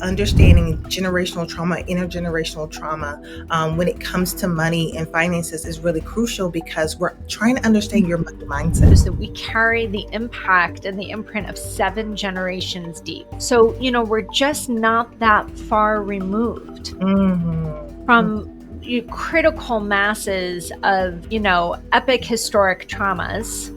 understanding generational trauma, intergenerational trauma, when it comes to money and finances is really crucial because we're trying to understand your money mindset. Is that we carry the impact and the imprint of 7 generations deep. So, we're just not that far removed from critical masses of, epic historic traumas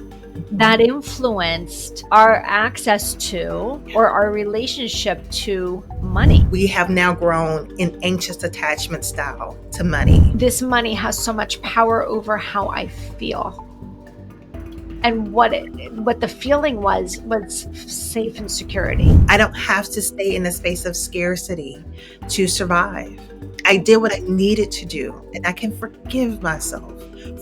that influenced our access to or our relationship to money. We have now grown in anxious attachment style to money. This money has so much power over how I feel. And what the feeling was safe and security. I don't have to stay in a space of scarcity to survive. I did what I needed to do, and I can forgive myself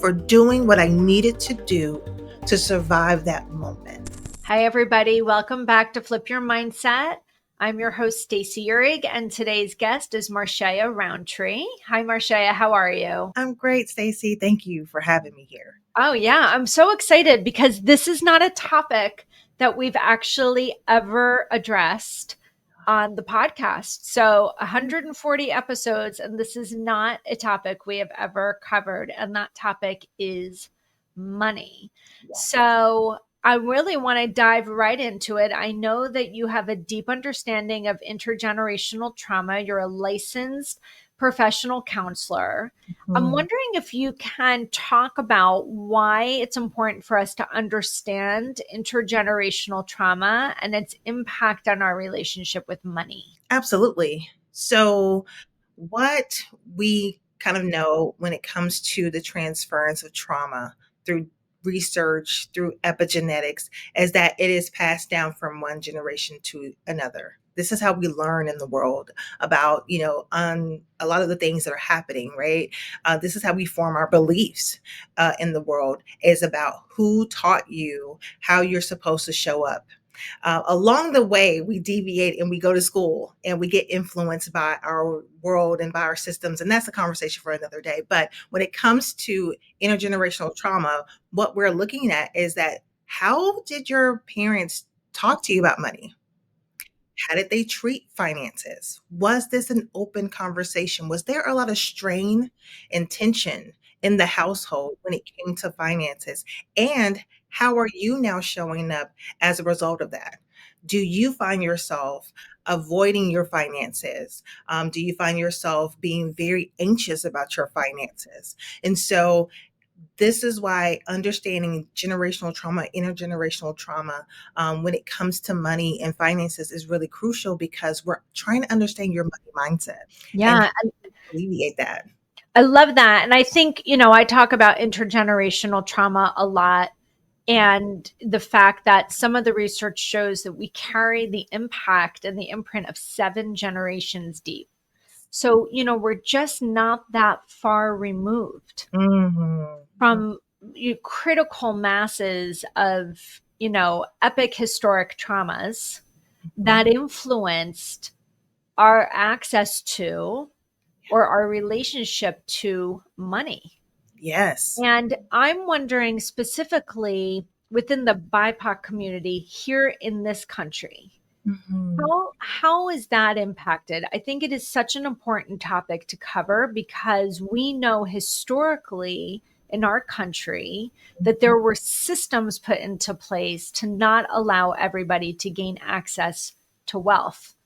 for doing what I needed to do to survive that moment. Hi, everybody. Welcome back to Flip Your Mindset. I'm your host, Stacey Uhrig, and today's guest is Marshaya Rountree. Hi, Marshaya. How are you? I'm great, Stacey. Thank you for having me here. Oh, yeah. I'm so excited because this is not a topic that we've actually ever addressed on the podcast. So 140 episodes, and this is not a topic we have ever covered. And that topic is money. Yeah. So I really want to dive right into it. I know that you have a deep understanding of intergenerational trauma. You're a licensed professional counselor. I'm wondering if you can talk about why it's important for us to understand intergenerational trauma and its impact on our relationship with money. Absolutely. So what we kind of know when it comes to the transference of trauma through research, through epigenetics, is that it is passed down from one generation to another. This is how we learn in the world about, a lot of the things that are happening, right? This is how we form our beliefs in the world, is about who taught you how you're supposed to show up. Along the way, we deviate and we go to school and we get influenced by our world and by our systems. And that's a conversation for another day. But when it comes to intergenerational trauma, what we're looking at is that how did your parents talk to you about money? How did they treat finances? Was this an open conversation? Was there a lot of strain and tension in the household when it came to finances? And how are you now showing up as a result of that? Do you find yourself avoiding your finances? Do you find yourself being very anxious about your finances? And so this is why understanding generational trauma, intergenerational trauma, when it comes to money and finances is really crucial because we're trying to understand your money mindset. Yeah. And alleviate that. I love that. And I think, I talk about intergenerational trauma a lot, and the fact that some of the research shows that we carry the impact and the imprint of 7 generations deep. So, we're just not that far removed from critical masses of, epic historic traumas that influenced our access to or our relationship to money. Yes. And I'm wondering specifically within the BIPOC community here in this country, how is that impacted? I think it is such an important topic to cover because we know historically in our country that there were systems put into place to not allow everybody to gain access to wealth.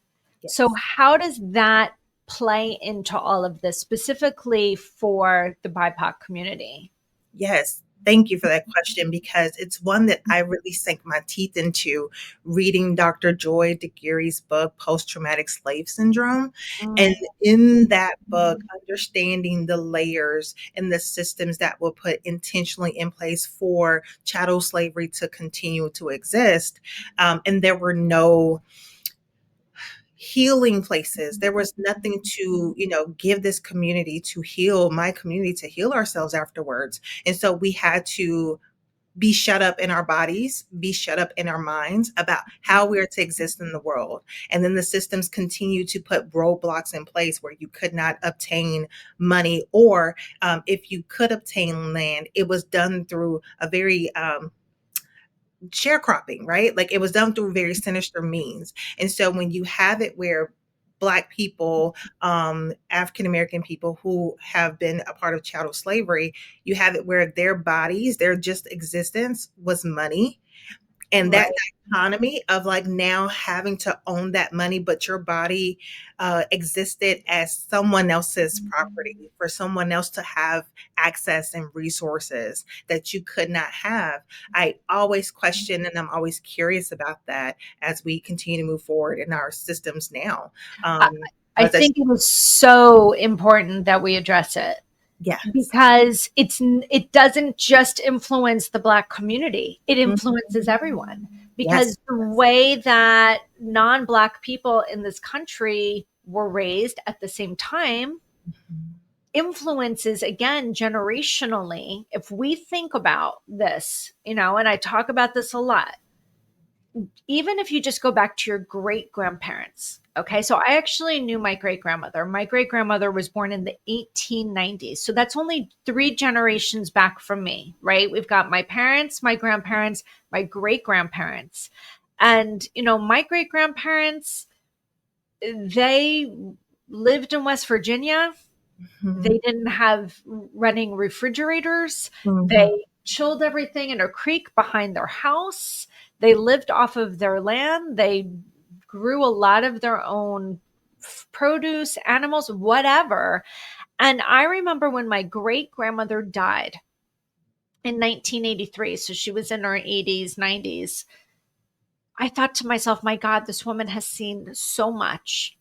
Yes. So how does that play into all of this specifically for the BIPOC community? Yes. Thank you for that question, because it's one that I really sank my teeth into reading Dr. Joy DeGary's book, Post-Traumatic Slave Syndrome. And in that book, understanding the layers and the systems that were put intentionally in place for chattel slavery to continue to exist. And there were no healing places. There was nothing to, give this community to heal, my community to heal ourselves afterwards. And so we had to be shut up in our bodies, be shut up in our minds about how we're to exist in the world. And then the systems continue to put roadblocks in place where you could not obtain money, or if you could obtain land, it was done through a very sharecropping, right? Like it was done through very sinister means. And so when you have it where Black people, African American people who have been a part of chattel slavery, you have it where their bodies, their just existence was money. And that Right. dichotomy of like now having to own that money, but your body existed as someone else's property for someone else to have access and resources that you could not have. I always question and I'm always curious about that as we continue to move forward in our systems now. I, Um, I but that's, think it was so important that we address it yes. because it doesn't just influence the Black community, it Mhm. influences everyone, Yes. because the way that non-Black people in this country were raised at the same time Mhm. influences, again, generationally. If we think about this, and I talk about this a lot, even if you just go back to your great grandparents. Okay, so I actually knew my great grandmother. My great grandmother was born in the 1890s. So that's only 3 generations back from me, right? We've got my parents, my grandparents, my great grandparents. And, my great grandparents, they lived in West Virginia. Mhm. They didn't have running refrigerators. Mhm. They chilled everything in a creek behind their house. They lived off of their land. They grew a lot of their own produce, animals, whatever. And I remember when my great grandmother died in 1983, so she was in her 80s, 90s. I thought to myself, my God, this woman has seen so much.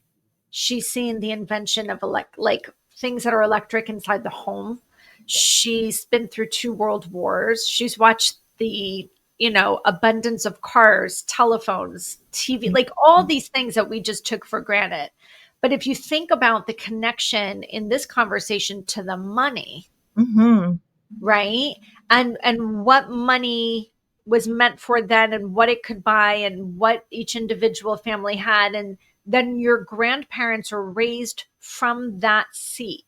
She's seen the invention of like things that are electric inside the home. She's been through 2 world wars. She's watched the, abundance of cars, telephones, TV, like all these things that we just took for granted. But if you think about the connection in this conversation to the money, Mhm. right? And what money was meant for then and what it could buy and what each individual family had, and then your grandparents are raised from that seat.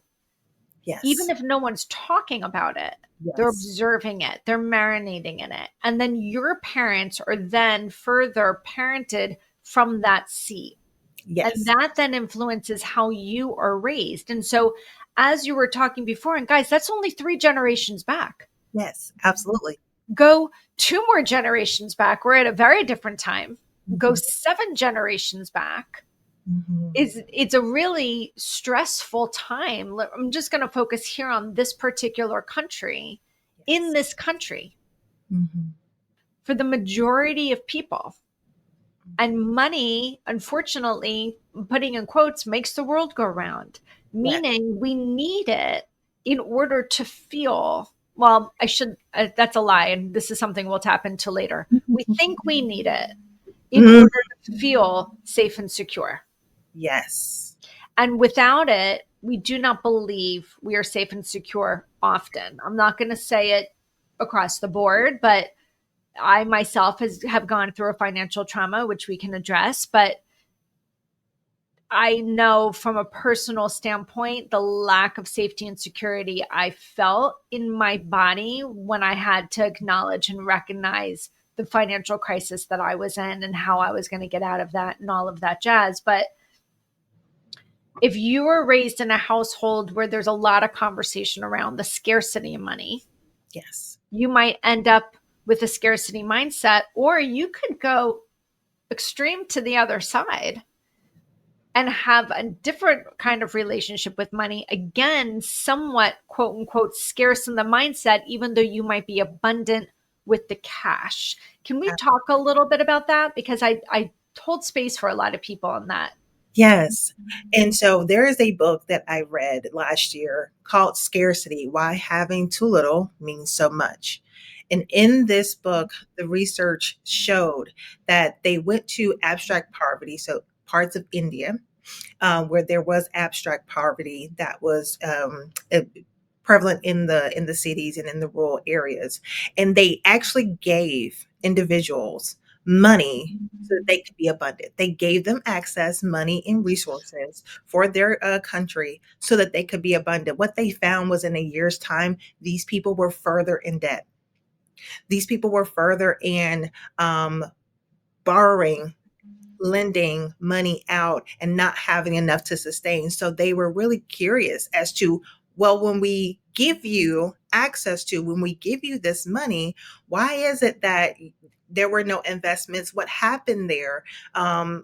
Even Yes. if no one's talking about it, they're Yes. observing it, they're marinating in it. And then your parents are then further parented from that seat. And Yes. that then influences how you are raised. And so, as you were talking before, and guys, that's only 3 generations back. Yes. Absolutely. Go 2 more generations back, we're at a very different time. Go Mhm. 7 generations back, Mhm. is it's a really stressful time. I'm just going to focus here on this particular country. In Yes. this country, Mhm. for the majority of people, and money, unfortunately, putting in quotes, makes the world go round, Yes. meaning we need it in order to feel, well, that's a lie. And this is something we'll tap into later. We think we need it in Mhm. order to feel safe and secure. Yes. And without it, we do not believe we are safe and secure often. I'm not going to say it across the board, but I myself have gone through a financial trauma, which we can address. But I know from a personal standpoint, the lack of safety and security I felt in my body when I had to acknowledge and recognize the financial crisis that I was in and how I was going to get out of that and all of that jazz. But if you were raised in a household where there's a lot of conversation around the scarcity of money, Yes. you might end up with a scarcity mindset, or you could go extreme to the other side and have a different kind of relationship with money. Again, somewhat quote unquote scarce in the mindset, even though you might be abundant with the cash. Can we talk a little bit about that? Because I hold space for a lot of people on that. Yes. And so there is a book that I read last year called Scarcity: Why Having Too Little Means So Much. And in this book, the research showed that they went to abstract poverty, so parts of India, where there was abstract poverty that was prevalent in the cities and in the rural areas, and they actually gave individuals money so that they could be abundant. They gave them access, money, and resources for their country so that they could be abundant. What they found was in a year's time, these people were further in debt. These people were further in borrowing lending money out and not having enough to sustain. So they were really curious as to, well, when we give you access to, when we give you this money, why is it that there were no investments? What happened there? And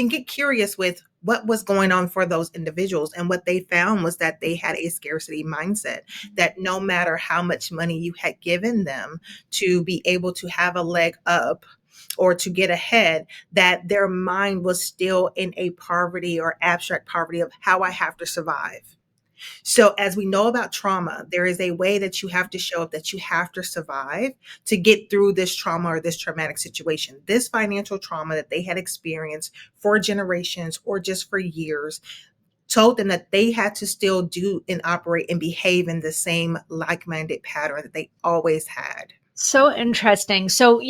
get curious with what was going on for those individuals. And what they found was that they had a scarcity mindset, that no matter how much money you had given them to be able to have a leg up or to get ahead, that their mind was still in a poverty or abstract poverty of how I have to survive. So, as we know about trauma, there is a way that you have to show up, that you have to survive to get through this trauma or this traumatic situation. This financial trauma that they had experienced for generations or just for years told them that they had to still do and operate and behave in the same like minded pattern that they always had. So interesting. So,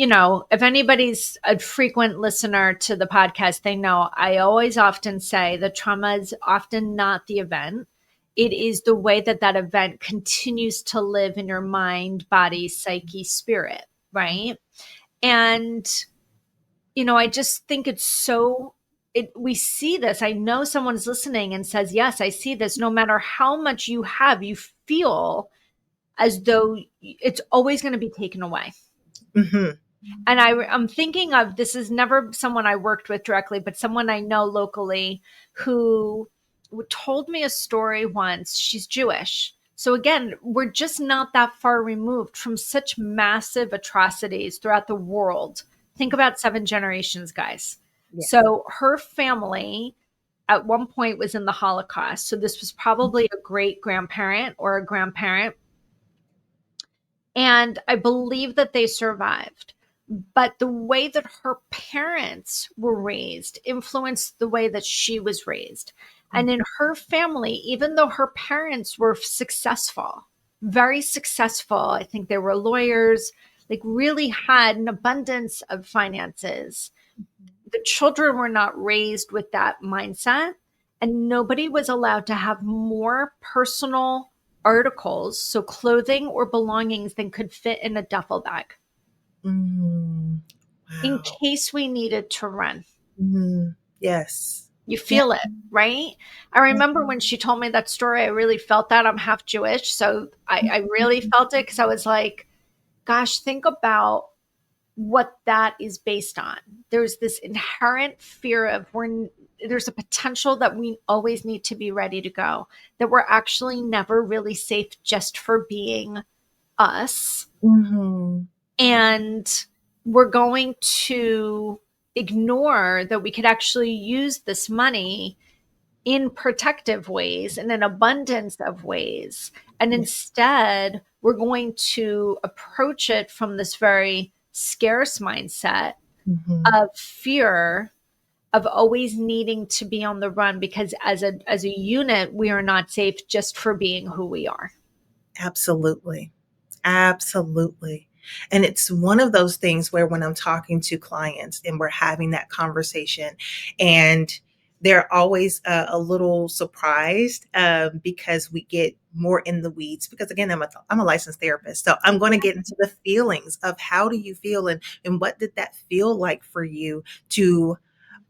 if anybody's a frequent listener to the podcast, they know I always often say that trauma is often not the event. It is the way that that event continues to live in your mind, body, psyche, spirit, right? And, I just think it's so we see this. I know someone's listening and says, "Yes, I see this." No matter how much you have, you feel as though it's always going to be taken away. Mm-hmm. And I'm thinking of, this is never someone I worked with directly, but someone I know locally who told me a story once. She's Jewish. So again, we're just not that far removed from such massive atrocities throughout the world. Think about 7 generations, guys. Yes. So her family at one point was in the Holocaust. So this was probably a great grandparent or a grandparent. And I believe that they survived. But the way that her parents were raised influenced the way that she was raised. And in her family, even though her parents were successful, very successful, I think they were lawyers, like really had an abundance of finances, the children were not raised with that mindset. And nobody was allowed to have more personal articles, so clothing or belongings, than could fit in a duffel bag Mm, in wow. case we needed to run. Yes. You Yeah. feel it, right? I remember when she told me that story, I really felt that. I'm half Jewish. So I really felt it, because I was like, gosh, think about what that is based on. There's this inherent fear of there's a potential that we always need to be ready to go, that we're actually never really safe just for being us. Mm-hmm. And we're going to ignore that we could actually use this money in protective ways, in an abundance of ways. And Yeah. instead, we're going to approach it from this very scarce mindset Mm-hmm. of fear, of always needing to be on the run, because as a unit, we are not safe just for being who we are. Absolutely. Absolutely. And it's one of those things where when I'm talking to clients and we're having that conversation, and they're always a little surprised because we get more in the weeds. Because again, I'm a licensed therapist. So I'm going to get into the feelings of how do you feel, and what did that feel like for you to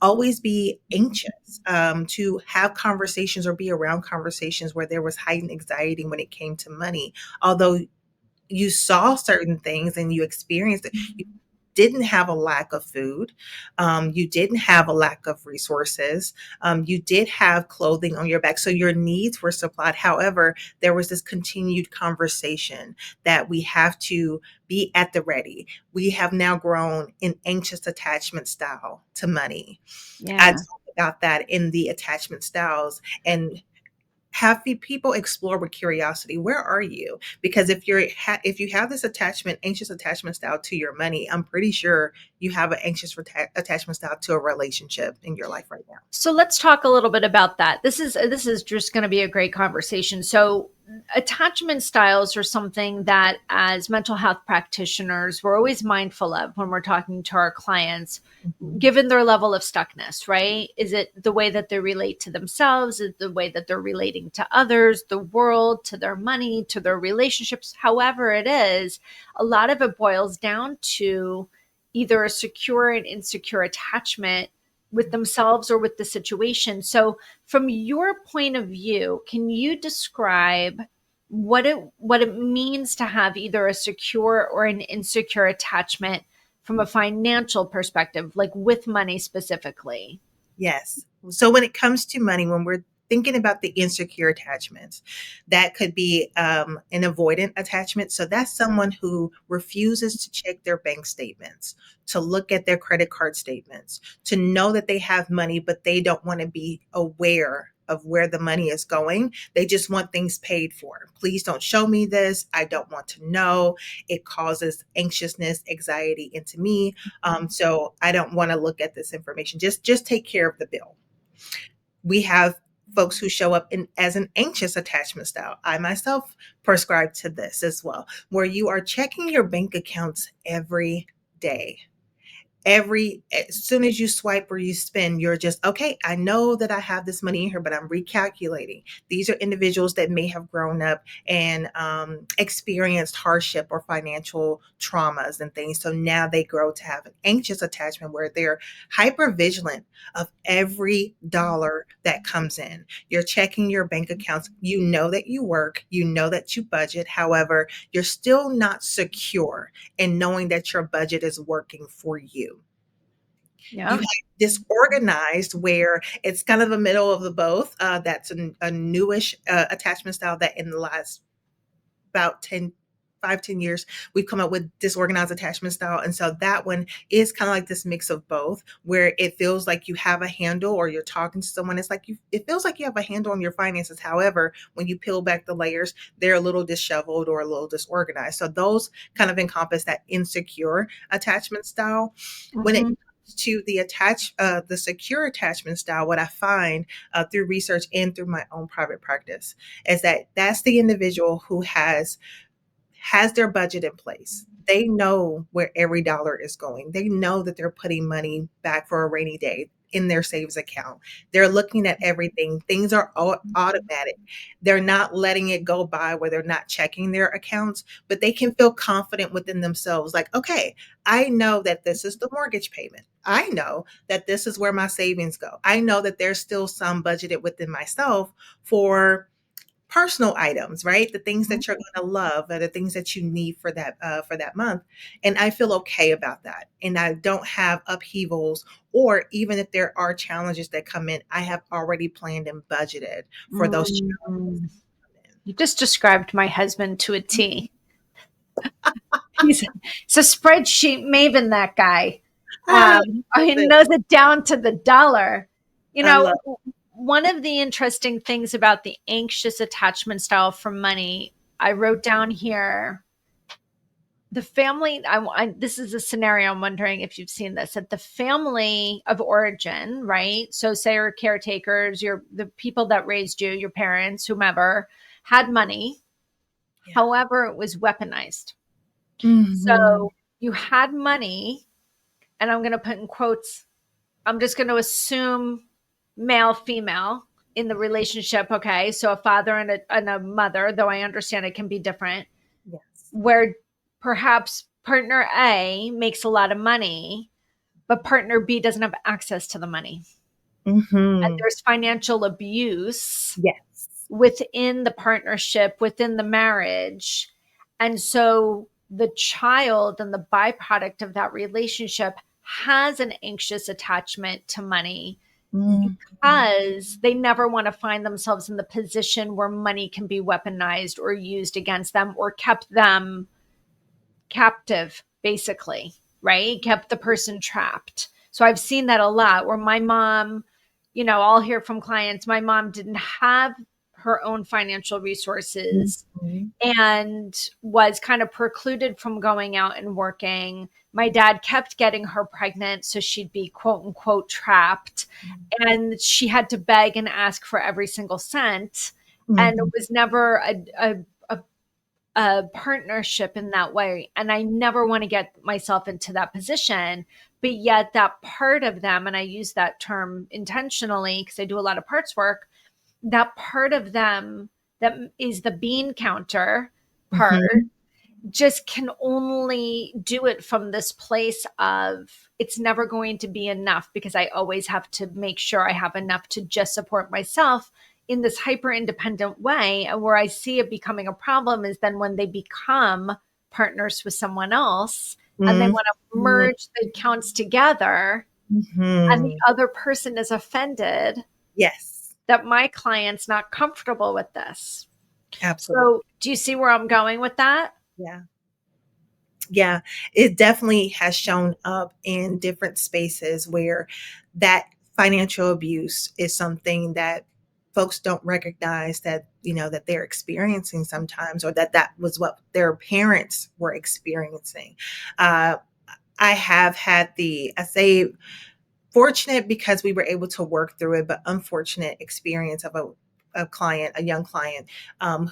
always be anxious, to have conversations or be around conversations where there was heightened anxiety when it came to money. Although you saw certain things and you experienced it, you didn't have a lack of food, you didn't have a lack of resources, you did have clothing on your back, so your needs were supplied. However, there was this continued conversation that we have to be at the ready. We have now grown in anxious attachment style to money. I Yeah. talk about that in the attachment styles, and have people explore with curiosity. Where are you? Because if you have this anxious attachment style to your money, I'm pretty sure you have an anxious attachment style to a relationship in your life right now. So let's talk a little bit about that. This is just going to be a great conversation. So attachment styles are something that, as mental health practitioners, we're always mindful of when we're talking to our clients, Mhm. given their level of stuckness, right? Is it the way that they relate to themselves? Is it the way that they're relating to others, the world, to their money, to their relationships? However it is, a lot of it boils down to either a secure and insecure attachment with themselves or with the situation. So from your point of view, can you describe what it means to have either a secure or an insecure attachment from a financial perspective, like with money specifically? Yes. So when it comes to money, when we're thinking about the insecure attachments, that could be an avoidant attachment. So that's someone who refuses to check their bank statements, to look at their credit card statements, to know that they have money, but they don't want to be aware of where the money is going. They just want things paid for. Please don't show me this. I don't want to know. It causes anxiousness, anxiety into me. So I don't want to look at this information. Just take care of the bill. We have folks who show up in as an anxious attachment style. I myself prescribe to this as well, where you are checking your bank accounts every day. As soon as you swipe or you spend, you're just, okay, I know that I have this money in here, but I'm recalculating. These are individuals that may have grown up and experienced hardship or financial traumas and things. So now they grow to have an anxious attachment where they're hyper vigilant of every dollar that comes in. You're checking your bank accounts. You know that you work, you know that you budget. However, you're still not secure in knowing that your budget is working for you. You Yeah. have disorganized, where it's kind of a middle of the both. That's a newish attachment style that in the last about 10 years, we've come up with disorganized attachment style. And so that one is kind of like this mix of both, where it feels like you have a handle, or you're talking to someone. It's like it feels like you have a handle on your finances. However, when you peel back the layers, they're a little disheveled or a little disorganized. So those kind of encompass that insecure attachment style. When it Mhm. to the secure attachment style, what I find through research and through my own private practice is that that's the individual who has their budget in place. They know where every dollar is going. They know that they're putting money back for a rainy day in their savings account. They're looking at everything. Things are automatic. They're not letting it go by where they're not checking their accounts, but they can feel confident within themselves. Like, okay, I know that this is the mortgage payment. I know that this is where my savings go. I know that there's still some budgeted within myself for personal items, right? The things that you're going to love, or the things that you need for that month, and I feel okay about that. And I don't have upheavals, or even if there are challenges that come in, I have already planned and budgeted for those challenges Mm. that come in. You just described my husband to a T. He's a spreadsheet maven, that guy. I He love it. knows it down to the dollar. You I know, love one of the interesting things about the anxious attachment style for money, I wrote down here, the family. This is a scenario. I'm wondering if you've seen this at the family of origin, right? So, say your caretakers, the people that raised you, your parents, whomever, had money. yeah. However, it was weaponized. Mhm. So you had money, and I'm going to put in quotes, I'm just going to assume male, female in the relationship. Okay. So a father and a mother, though I understand it can be different, Yes. where perhaps partner A makes a lot of money, but partner B doesn't have access to the money. And Mhm. there's financial abuse Yes. within the partnership, within the marriage. And so the child and the byproduct of that relationship has an anxious attachment to money Mhm. because they never want to find themselves in the position where money can be weaponized or used against them or kept them captive, basically, right? Kept the person trapped. So I've seen that a lot where my mom, I'll hear from clients, my mom didn't have her own financial resources Mhm. and was kind of precluded from going out and working. My dad kept getting her pregnant, so she'd be quote unquote trapped. And she had to beg and ask for every single cent. And it Mhm. was never a partnership in that way. And I never want to get myself into that position. But yet, that part of them, and I use that term intentionally because I do a lot of parts work, that part of them that is the bean counter part Mhm. just can only do it from this place of it's never going to be enough because I always have to make sure I have enough to just support myself in this hyper independent way. And where I see it becoming a problem is then when they become partners with someone else and they want to Mhm. merge the accounts together, and the Mhm. other person is offended Yes, that my client's not comfortable with this. absolutely. So, do you see where I'm going with that? Yeah. Yeah, it definitely has shown up in different spaces where that financial abuse is something that folks don't recognize that, that they're experiencing sometimes, or that that was what their parents were experiencing. Uh, I have had I say fortunate because we were able to work through it, but unfortunate experience of a client, a young client,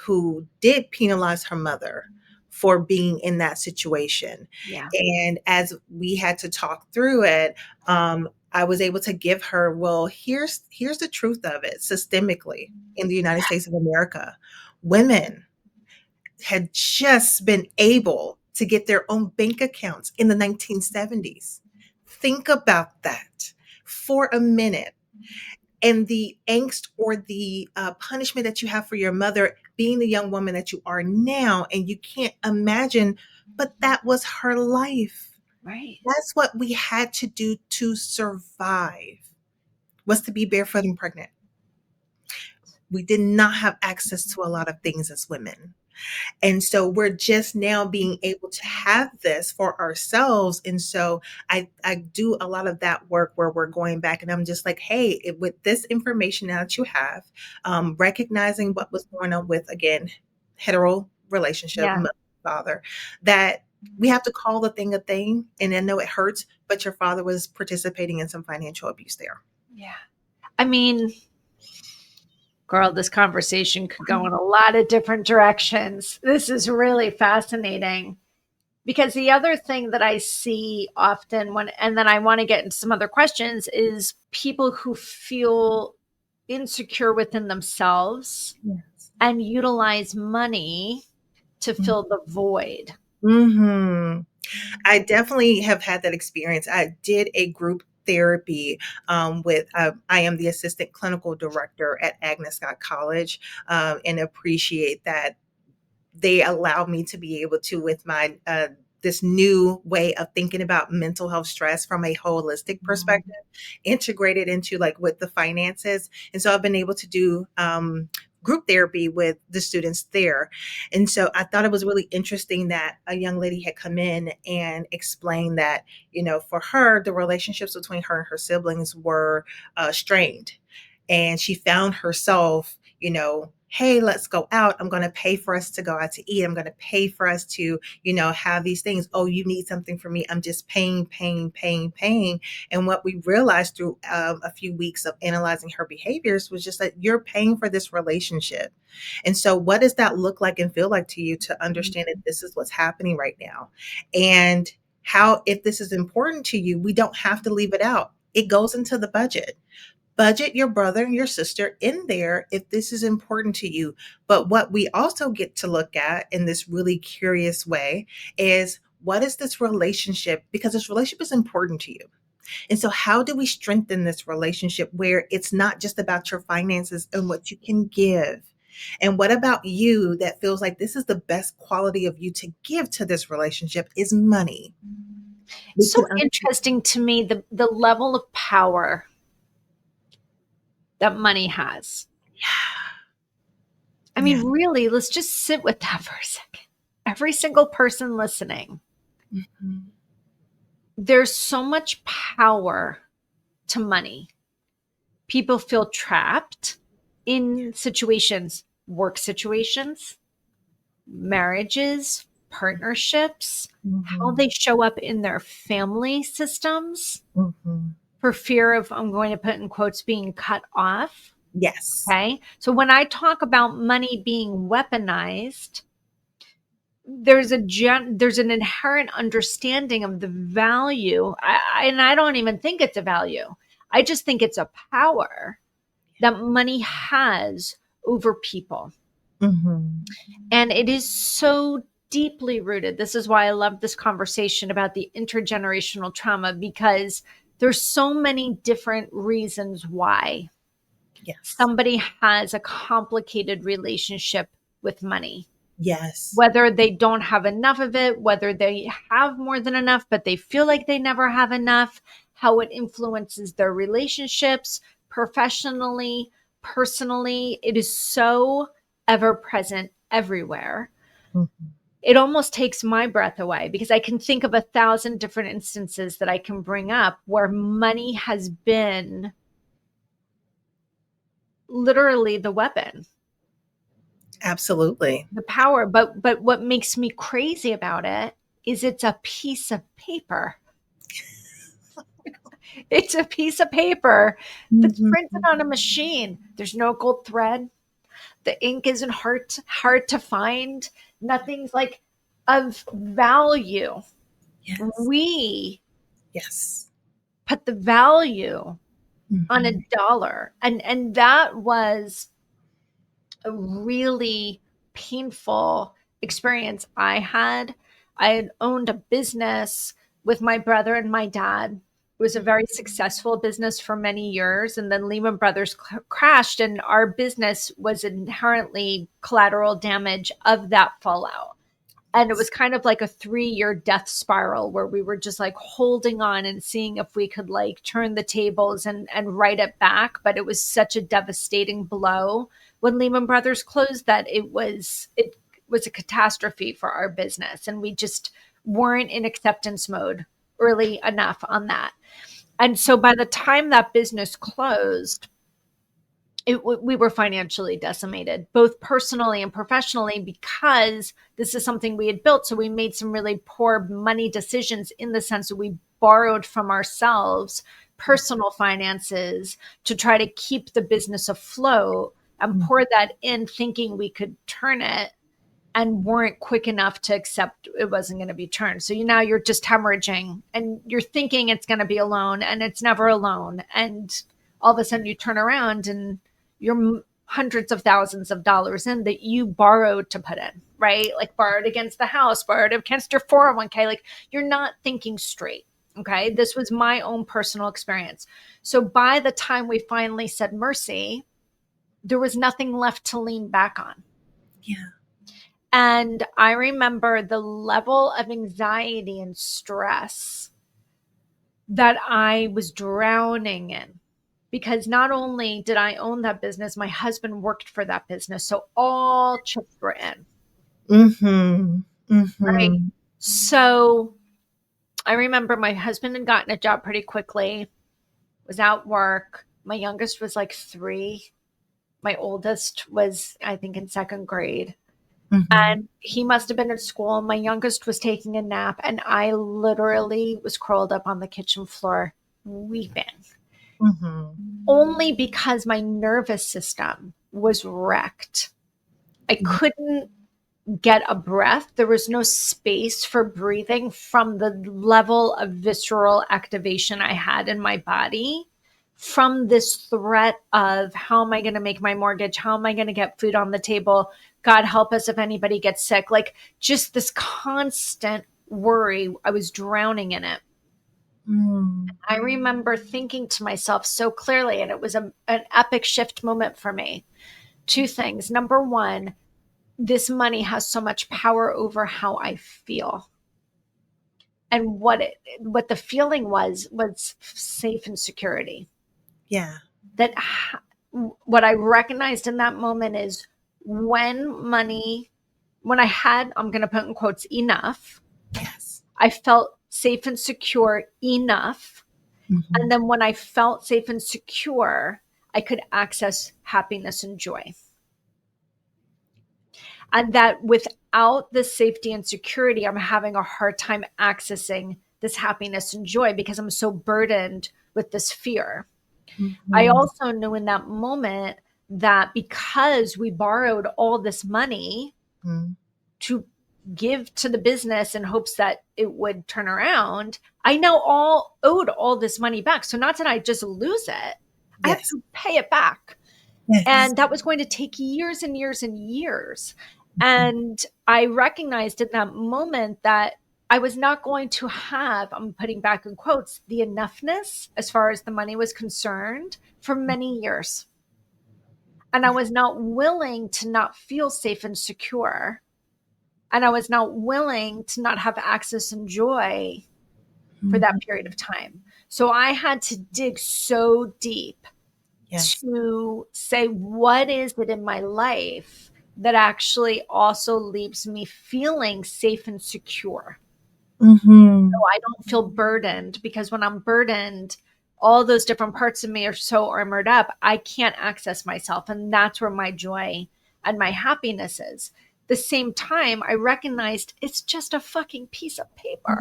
who did penalize her mother for being in that situation. Yeah. And as we had to talk through it, I was able to give her, well, here's the truth of it. Systemically in the United States of America, women had just been able to get their own bank accounts in the 1970s. Think about that for a minute. And the angst or the punishment that you have for your mother being the young woman that you are now, and you can't imagine, but that was her life. Right. That's what we had to do to survive, was to be barefoot and pregnant. We did not have access to a lot of things as women. And so we're just now being able to have this for ourselves. And so I do a lot of that work where we're going back and I'm just like, hey, with this information now that you have, recognizing what was going on with, again, hetero relationship, Yeah. mother, father, that we have to call the thing a thing. And I know it hurts, but your father was participating in some financial abuse there. Yeah. I mean, girl, this conversation could go in a lot of different directions. This is really fascinating because the other thing that I see often and then I want to get into some other questions, is people who feel insecure within themselves Yes. and utilize money to fill the void. Mm-hmm. I definitely have had that experience. I did a group therapy with, I am the assistant clinical director at Agnes Scott College, and appreciate that they allow me to be able to, with my this new way of thinking about mental health stress from a holistic perspective, integrate it into like with the finances. And so I've been able to do group therapy with the students there. And so I thought it was really interesting that a young lady had come in and explained that, for her, the relationships between her and her siblings were strained. And she found herself, hey, let's go out. I'm going to pay for us to go out to eat. I'm going to pay for us to, have these things. Oh, you need something from me. I'm just paying, paying, paying, paying. And what we realized through a few weeks of analyzing her behaviors was just that you're paying for this relationship. And so, what does that look like and feel like to you to understand that this is what's happening right now? And how, if this is important to you, we don't have to leave it out. It goes into the budget your brother and your sister in there if this is important to you. But what we also get to look at in this really curious way is, what is this relationship? Because this relationship is important to you. And so, how do we strengthen this relationship where it's not just about your finances and what you can give? And what about you that feels like this is the best quality of you to give to this relationship is money? We So can understand. interesting to me, the level of power that money has. I Yeah. mean, really, let's just sit with that for a second. Every single person listening, Mhm. there's so much power to money. People feel trapped in situations, work situations, marriages, partnerships, how Mhm. they show up in their family systems Mhm. for fear of, I'm going to put in quotes, being cut off. Yes. Okay. So when I talk about money being weaponized, there's an inherent understanding of the value. And I don't even think it's a value. I just think it's a power that money has over people. Mhm. And it is so deeply rooted. This is why I love this conversation about the intergenerational trauma, because there's so many different reasons why Yes. somebody has a complicated relationship with money. Yes. Whether they don't have enough of it, whether they have more than enough, but they feel like they never have enough, how it influences their relationships, professionally, personally. It is so ever present everywhere. Mhm. It almost takes my breath away, because I can think of 1,000 different instances that I can bring up where money has been literally the weapon, Absolutely. the power. But what makes me crazy about it is it's a piece of paper. It's a piece of paper that's Mhm. printed on a machine. There's no gold thread. The ink isn't hard to find. Nothing's like of value. Yes. We Yes. put the value on a Mhm. dollar. And that was a really painful experience I had. I had owned a business with my brother and my dad. It was a very successful business for many years. And then Lehman Brothers crashed, and our business was inherently collateral damage of that fallout. And it was kind of like a 3-year death spiral where we were just like holding on and seeing if we could like turn the tables and write it back. But it was such a devastating blow when Lehman Brothers closed that it was a catastrophe for our business. And we just weren't in acceptance mode early enough on that. And so by the time that business closed, we were financially decimated, both personally and professionally, because this is something we had built. So we made some really poor money decisions, in the sense that we borrowed from ourselves personal finances to try to keep the business afloat, and Mhm. pour that in thinking we could turn it, and weren't quick enough to accept it wasn't going to be turned. So now you're just hemorrhaging, and you're thinking it's going to be a loan, and it's never a loan. And all of a sudden you turn around and you're hundreds of thousands of dollars in that you borrowed to put in, right? Like borrowed against the house, borrowed against your 401k. Like, you're not thinking straight. Okay. This was my own personal experience. So by the time we finally said mercy, there was nothing left to lean back on. Yeah. And I remember the level of anxiety and stress that I was drowning in, because not only did I own that business, my husband worked for that business. So all chips were in, Mhm. right? Mhm. So I remember my husband had gotten a job pretty quickly, was at work. My youngest was like 3. My oldest was, I think, in second grade. Mhm. And he must have been at school. My youngest was taking a nap, and I literally was curled up on the kitchen floor weeping, Mhm. only because my nervous system was wrecked. I Yeah. couldn't get a breath. There was no space for breathing from the level of visceral activation I had in my body, from this threat of, how am I going to make my mortgage? How am I going to get food on the table? God help us if anybody gets sick. Like, just this constant worry. I was drowning in it. Mm. I remember thinking to myself so clearly, and it was an epic shift moment for me. Two things. Number one, this money has so much power over how I feel. And what the feeling was safe and security. Yeah. That what I recognized in that moment is, when I had, I'm going to put in quotes, enough, Yes. I felt safe and secure enough. And Mhm. then when I felt safe and secure, I could access happiness and joy. And that without the safety and security, I'm having a hard time accessing this happiness and joy, because I'm so burdened with this fear. I Mhm. also knew in that moment that because we borrowed all this money Mhm. to give to the business in hopes that it would turn around, I now all owed all this money back. So not that I just lose it, I have Yes. to pay it back. Yes. And that was going to take years and years and years. And I recognized in that moment that I was not going to have, I'm putting back in quotes, the enoughness as far as the money was concerned for many years. And I was not willing to not feel safe and secure. And I was not willing to not have access and joy for that Mhm. period of time. So I had to dig so deep Yes. to say, what is it in my life that actually also leaves me feeling safe and secure? So Mhm. I don't feel burdened, because when I'm burdened, all those different parts of me are so armored up, I can't access myself. And that's where my joy and my happiness is. The same time, I recognized it's just a fucking piece of paper.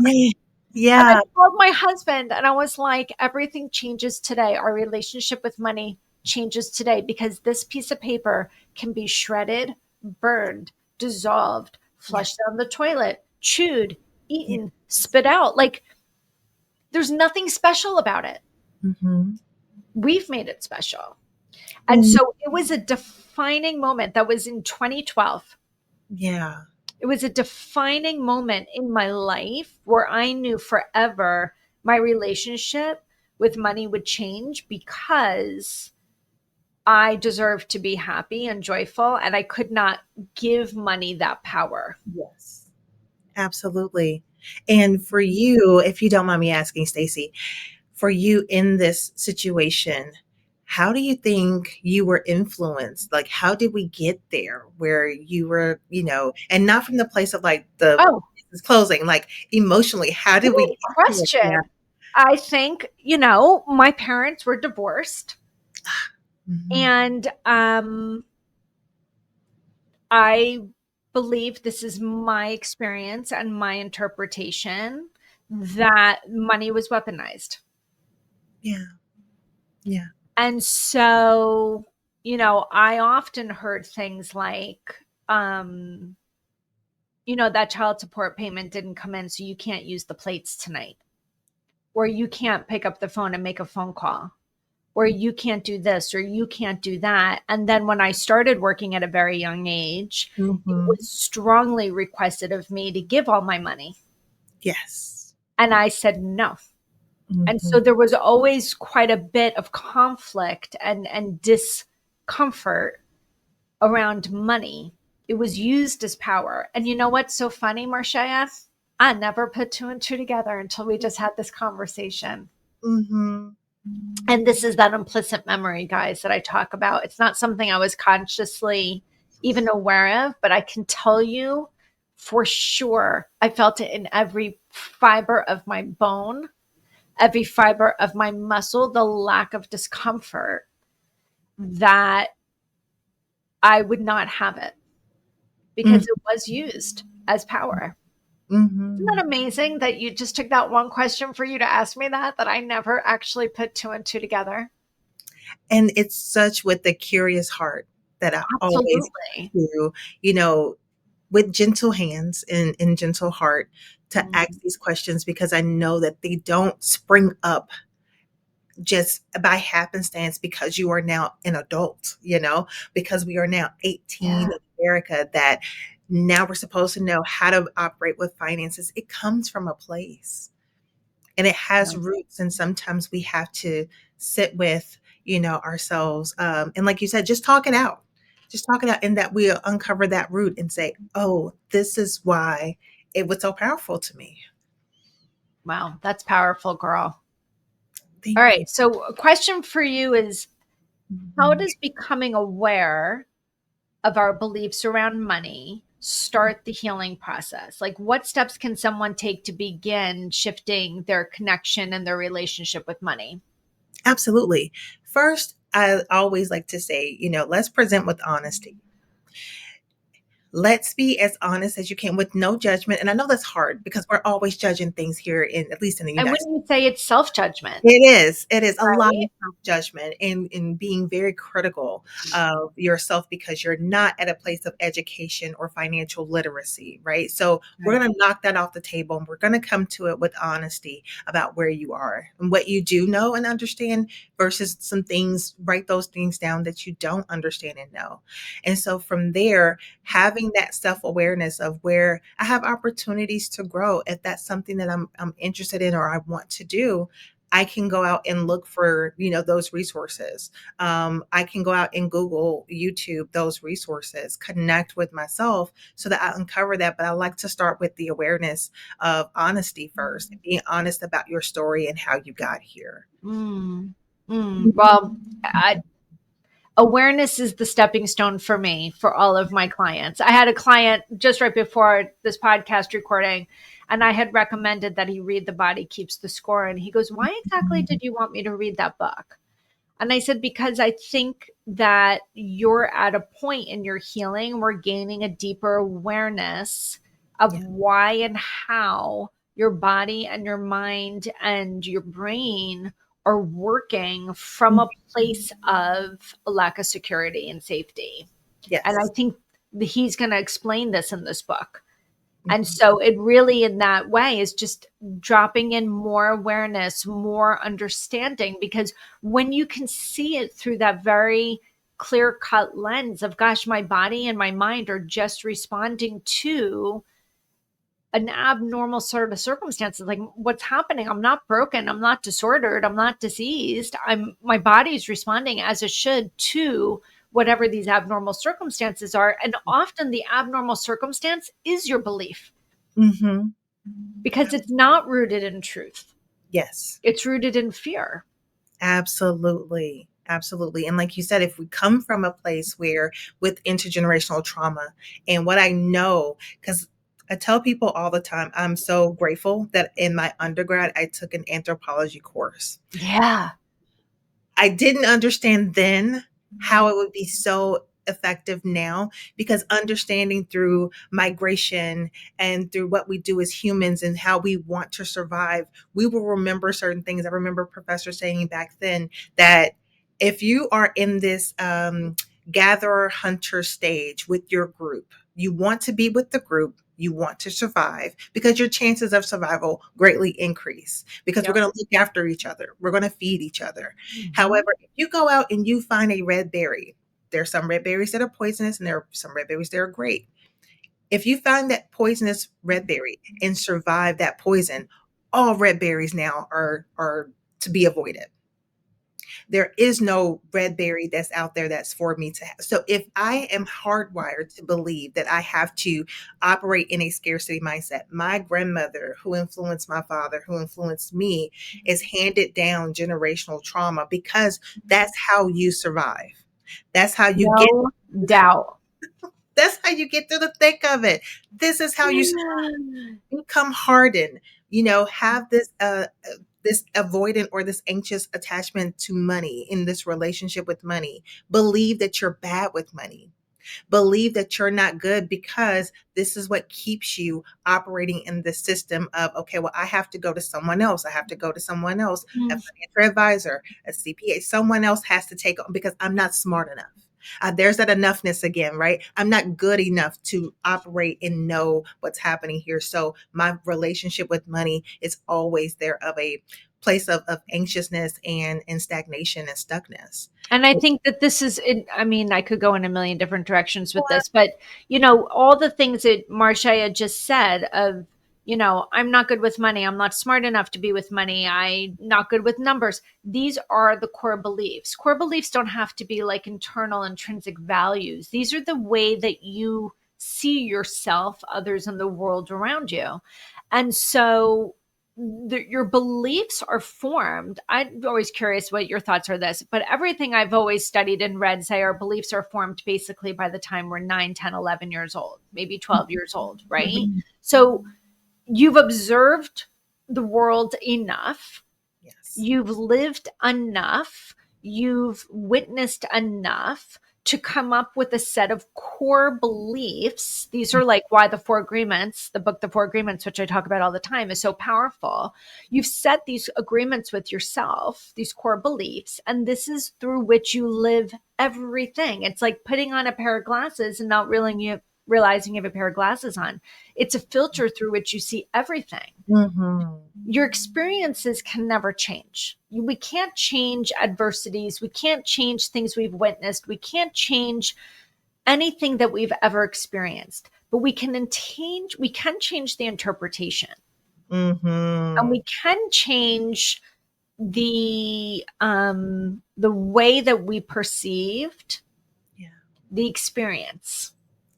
Yeah. And I Yeah. called my husband and I was like, everything changes today. Our relationship with money changes today, because this piece of paper can be shredded, burned, dissolved, Yeah. flushed down the toilet, chewed, Yeah. eaten, spit out. Like, there's nothing special about it. Mhm. We've made it special. And Mm. so it was a defining moment. That was in 2012. Yeah. It was a defining moment in my life where I knew forever my relationship with money would change, because I deserved to be happy and joyful, and I could not give money that power. Yes. Absolutely. And for you, if you don't mind me asking, Stacey, for you in this situation, how do you think you were influenced? Like, how did we get there where you were, and not from the place of like the Oh, business closing, like emotionally, how did we good get to it? question. Yeah. I think, my parents were divorced, Mhm. and I believe, this is my experience and my interpretation, that money was weaponized. Yeah. Yeah. And so, I often heard things like, that child support payment didn't come in, so you can't use the plates tonight, or you can't pick up the phone and make a phone call, or you can't do this, or you can't do that. And then when I started working at a very young age, it Mhm. was strongly requested of me to give all my money. Yes. And I said no. And Mhm. so there was always quite a bit of conflict and discomfort around money. It was used as power. And you know what's so funny, Marshaya? I never put two and two together until we just had this conversation. Mhm. And this is that implicit memory, guys, that I talk about. It's not something I was consciously even aware of, but I can tell you for sure, I felt it in every fiber of my bone, every fiber of my muscle, the lack of discomfort that I would not have it, because Mm. it was used as power. Isn't Mhm. that amazing that you just took that one question for you to ask me that I never actually put two and two together? And it's such with the curious heart that I always Absolutely. do, you know, with gentle hands and gentle heart to ask Mhm. these questions because I know that they don't spring up just by happenstance because you are now an adult, because we are now 18 Yeah. in America, that now we're supposed to know how to operate with finances. It comes from a place and it has Yeah. roots, and sometimes we have to sit with, ourselves, and like you said, just talk it out and that we uncover that root and say, oh, this is why it was so powerful to me. Wow, that's powerful, girl. All Thank you. right. So, a question for you is, how Mhm. does becoming aware of our beliefs around money start the healing process? Like, what steps can someone take to begin shifting their connection and their relationship with money? Absolutely. First, I always like to say, let's present with honesty. Let's be as honest as you can with no judgment. And I know that's hard because we're always judging things here at least in the And United States. when you say it's self judgment, It is. It is a lot of right? self-judgment and being very critical of yourself because you're not at a place of education or financial literacy, right? So we're Right. going to knock that off the table and we're going to come to it with honesty about where you are and what you do know and understand versus some things, write those things down that you don't understand and know. And so from there, having having that self-awareness of where I have opportunities to grow, if that's something that I'm interested in or I want to do, I can go out and look for, those resources. I can go out and Google, YouTube, those resources, connect with myself so that I uncover that. But I like to start with the awareness of honesty first, being honest about your story and how you got here. Mm. Well, awareness is the stepping stone for me for all of my clients. I had a client just right before this podcast recording, and I had recommended that he read The Body Keeps the Score. And he goes, "Why exactly did you want me to read that book?" And I said, "Because I think that you're at a point in your healing where gaining a deeper awareness of Yeah. why and how your body and your mind and your brain are working from a place of a lack of security and safety." And I Yes. think he's going to explain this in this book. And Mhm. so it really, in that way, is just dropping in more awareness, more understanding, because when you can see it through that very clear cut lens of, gosh, my body and my mind are just responding to an abnormal sort of circumstances, like what's happening. I'm not broken. I'm not disordered. I'm not diseased. My body's responding as it should to whatever these abnormal circumstances are. And often the abnormal circumstance is your belief, Mhm. because it's not rooted in truth. Yes. It's rooted in fear. Absolutely. Absolutely. And like you said, if we come from a place where with intergenerational trauma, and what I know, because I tell people all the time, I'm so grateful that in my undergrad, I took an anthropology course. Yeah. I didn't understand then how it would be so effective now, because understanding through migration and through what we do as humans and how we want to survive, we will remember certain things. I remember Professor saying back then that if you are in this gatherer hunter stage with your group, you want to be with the group, you want to survive, because your chances of survival greatly increase, because we're Yep. going to look after each other, we're going to feed each other. Mhm. However, if you go out and you find a red berry, there's some red berries that are poisonous and there are some red berries that are great. If you find that poisonous red berry and survive that poison, all red berries now are to be avoided. There is no red berry that's out there that's for me to have. So if I am hardwired to believe that I have to operate in a scarcity mindset, my grandmother, who influenced my father, who influenced me, is handed down generational trauma, because that's how you survive. That's how you get No doubt. that's how you get through the thick of it. This is how you become hardened, have this avoidant or this anxious attachment to money, in this relationship with money. Believe that you're bad with money. Believe that you're not good, because this is what keeps you operating in the system of, okay, well, I have to go to someone else. I have to go to someone else, a Mm. financial advisor, a CPA. Someone else has to take on, because I'm not smart enough. There's that enoughness again, right? I'm not good enough to operate and know what's happening here. So my relationship with money is always there of a place of anxiousness and stagnation and stuckness. And I think that this is it. I mean, I could go in a million different directions with this, but all the things that Marshaya just said of, I'm not good with money. I'm not smart enough to be with money. I'm not good with numbers. These are the core beliefs. Core beliefs don't have to be like internal intrinsic values. These are the way that you see yourself, others, and the world around you. And so your beliefs are formed. I'm always curious what your thoughts are this, but everything I've always studied and read say our beliefs are formed basically by the time we're 9, 10, 11 years old, maybe 12 years old, right? Mhm. So you've observed the world enough, Yes. you've lived enough, you've witnessed enough to come up with a set of core beliefs. These are like why the Four Agreements, the book, The Four Agreements, which I talk about all the time, is so powerful. You've set these agreements with yourself, these core beliefs, and this is through which you live everything. It's like putting on a pair of glasses and not realizing you have a pair of glasses on. It's a filter through which you see everything. Mhm. Your experiences can never change. We can't change adversities. We can't change things we've witnessed. We can't change anything that we've ever experienced, but we can change the interpretation, and Mm-hmm. we can change the way that we perceived Yeah. the experience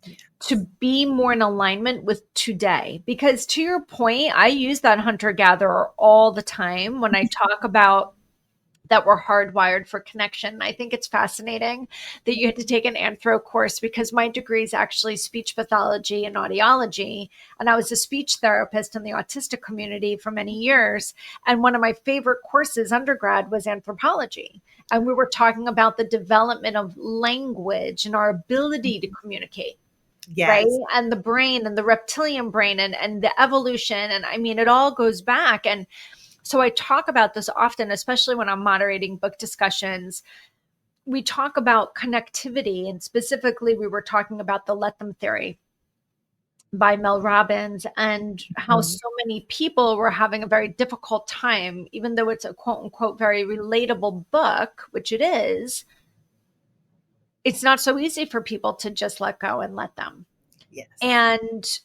Yeah. to be more in alignment with today. Because to your point, I use that hunter gatherer all the time when I talk about that we're hardwired for connection. I think it's fascinating that you had to take an anthro course, because my degree is actually speech pathology and audiology. And I was a speech therapist in the autistic community for many years. And one of my favorite courses undergrad was anthropology. And we were talking about the development of language and our ability to communicate, right? Yes. And the brain and the reptilian brain and the evolution. And I mean, it all goes back. And so I talk about this often, especially when I'm moderating book discussions. We talk about connectivity, and specifically, we were talking about the let them theory by Mel Robbins, and how Mhm. so many people were having a very difficult time, even though it's a quote unquote very relatable book, which it is. It's not so easy for people to just let go and let them. Yes. And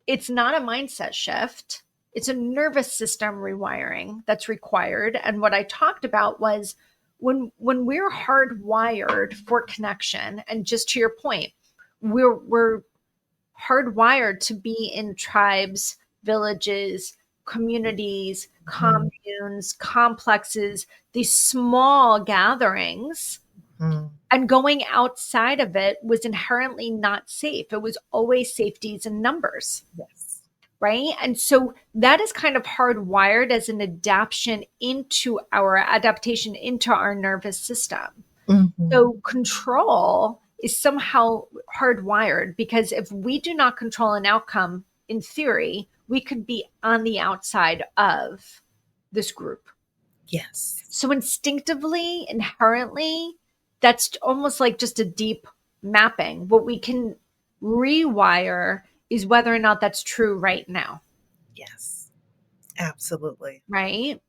it's not a mindset shift. It's a nervous system rewiring that's required. And what I talked about was when we're hardwired for connection, and just to your point, we're hardwired to be in tribes, villages, communities, Mhm. communes, complexes, these small gatherings, Mhm. and going outside of it was inherently not safe. It was always safeties and numbers, Yes. right? And so that is kind of hardwired as an adaptation into our nervous system. Mhm. So control is somehow hardwired, because if we do not control an outcome, in theory, we could be on the outside of this group. Yes. So instinctively, inherently, that's almost like just a deep mapping. What we can rewire is whether or not that's true right now, Yes. Absolutely. right?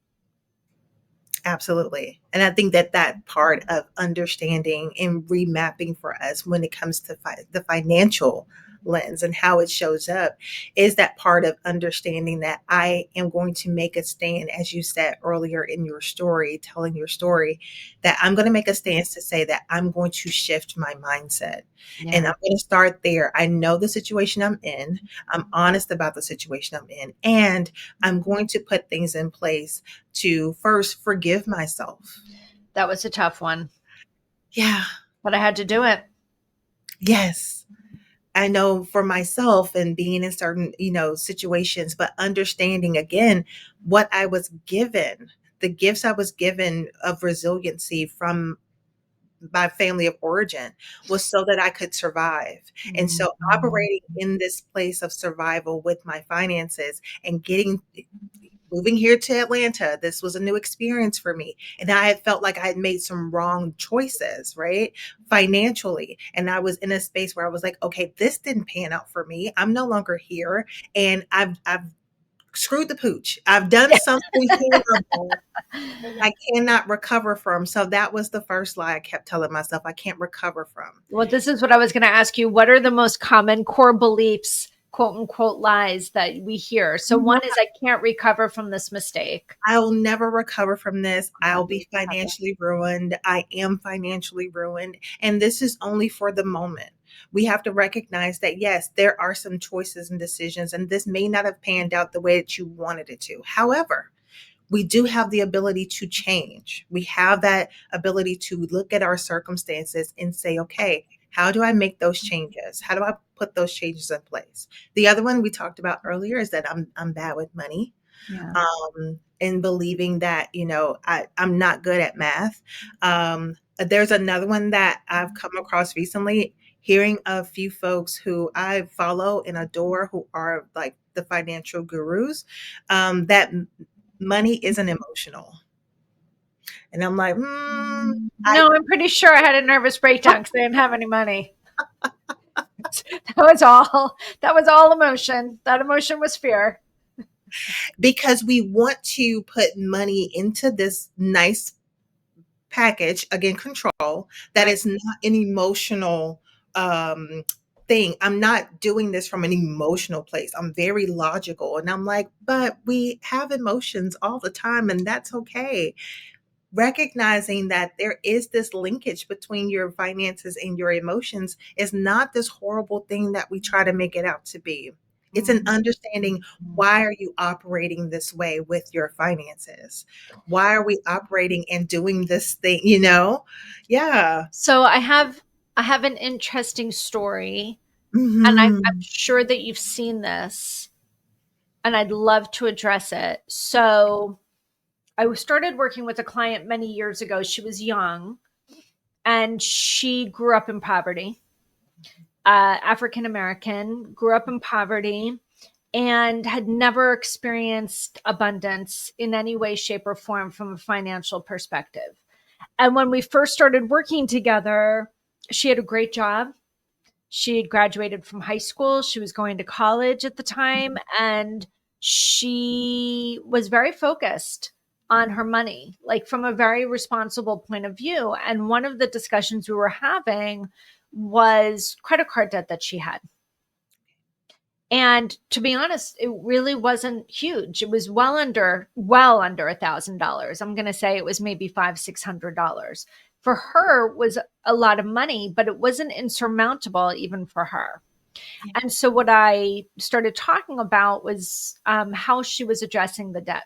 Absolutely. And I think that that part of understanding and remapping for us when it comes to the financial lens and how it shows up is that part of understanding that I am going to make a stand, as you said earlier in your story, telling your story, that I'm going to make a stance to say that I'm going to shift my mindset. And Yeah. I'm going to start there. I know the situation I'm in. I'm honest about the situation I'm in. And I'm going to put things in place to first forgive myself. That was a tough one, Yeah, but I had to do it. yes. I know for myself and being in certain, situations, but understanding again what I was given, the gifts I was given of resiliency from my family of origin was so that I could survive. And so Mhm. operating in this place of survival with my finances and moving here to Atlanta, this was a new experience for me. And I had felt like I had made some wrong choices, right? Financially. And I was in a space where I was like, okay, this didn't pan out for me. I'm no longer here. And I've screwed the pooch. I've done something horrible and I cannot recover from. So that was the first lie I kept telling myself I can't recover from. Well, this is what I was going to ask you. What are the most common core beliefs, quote unquote, lies that we hear? So, one is, I can't recover from this mistake. I'll never recover from this. I'll I'll never be recover. financially ruined. I am financially ruined. And this is only for the moment. We have to recognize that, yes, there are some choices and decisions, and this may not have panned out the way that you wanted it to. However, we do have the ability to change. We have that ability to look at our circumstances and say, okay, how do I make those changes? How do I put those changes in place? The other one we talked about earlier is that I'm bad with money, Yeah. and believing that, I'm not good at math. There's another one that I've come across recently, hearing a few folks who I follow and adore who are like the financial gurus, that money isn't emotional. And I'm like, I No, I'm pretty sure I had a nervous breakdown because I didn't have any money. That was all. That was all emotion. That emotion was fear. because we want to put money into this nice package, again, control, that Right. is not an emotional um thing. I'm not doing this from an emotional place. I'm very logical, and I'm like, but we have emotions all the time, and that's okay. Recognizing that there is this linkage between your finances and your emotions is not this horrible thing that we try to make it out to be. It's an understanding, why are you operating this way with your finances? Why are we operating and doing this thing, you know? Yeah. So I have an interesting story, and I'm Mhm. sure that you've seen this, and I'd love to address it. So I started working with a client many years ago. She was young, and she grew up in poverty. African American, grew up in poverty, and had never experienced abundance in any way, shape, or form from a financial perspective. And when we first started working together, she had a great job. She had graduated from high school. She was going to college at the time, and she was very focused on her money, like from a very responsible point of view. And one of the discussions we were having was credit card debt that she had. And to be honest, it really wasn't huge. It was well under $1,000. I'm going to say it was maybe $500-$600. For her was a lot of money, but it wasn't insurmountable even for her. Yeah. And so what I started talking about was how she was addressing the debt.